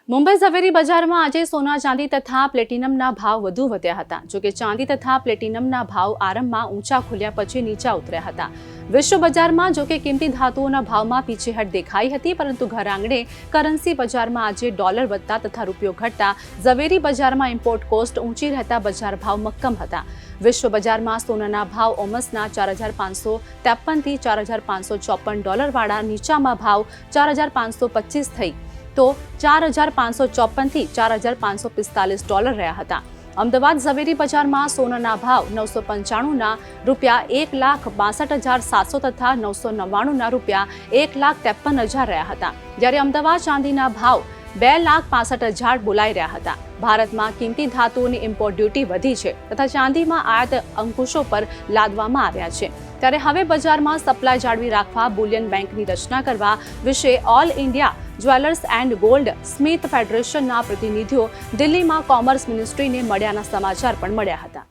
મુંબઈ ઝવેરી બજારમાં આજે સોના ચાંદી તથા પ્લેટિનમના ભાવ વધુ વધ્યા હતા। જોકે ચાંદી તથા પ્લેટિનમના ભાવ આરંભમાં ઊંચા ખુલ્યા પછી નીચા ઉતર્યા હતા। વિશ્વ બજારમાં જોકે કિંમતી ધાતુઓના ભાવમાં પીછેહટ દેખાઈ હતી, પરંતુ ઘર આંગણે કરન્સી બજારમાં આજે ડોલર વધતા તથા રૂપિયો ઘટતા ઝવેરી બજારમાં ઇમ્પોર્ટ કોસ્ટ ઊંચી રહેતા બજાર ભાવ મક્કમ હતા। વિશ્વ બજારમાં સોનાના ભાવ ઓમસના 4,553 થી 4,554 ડોલરવાળા નીચામાં ભાવ 4,525 થઈ તો 4,554 થી 4,545 ડોલર રહ્યા હતા। અમદાવાદ ઝવેરી બજારમાં સોનાના ભાવ 995ના રૂપિયા 1,62,700 તથા 999ના રૂપિયા 1,53,000 રહ્યા હતા, જ્યારે અમદાવાદ ચાંદીના ભાવ 2,65,000 બોલાઈ રહ્યા હતા। ભારતમાં કિંમતી ધાતુઓની ઇમ્પોર્ટ ડ્યુટી વધી છે તથા ચાંદીમાં આયાત અંકુશો પર લાદવામાં આવ્યા છે, ત્યારે હવે બજારમાં સપ્લાય જાળવી રાખવા બુલિયન બેંકની રચના કરવા વિશે all India jewellers and goldsmith ફેડરેશનના પ્રતિનિધિઓ દિલ્હીમાં કોમર્સ મિનિસ્ટ્રીને મળ્યાના સમાચાર પણ મળ્યા હતા।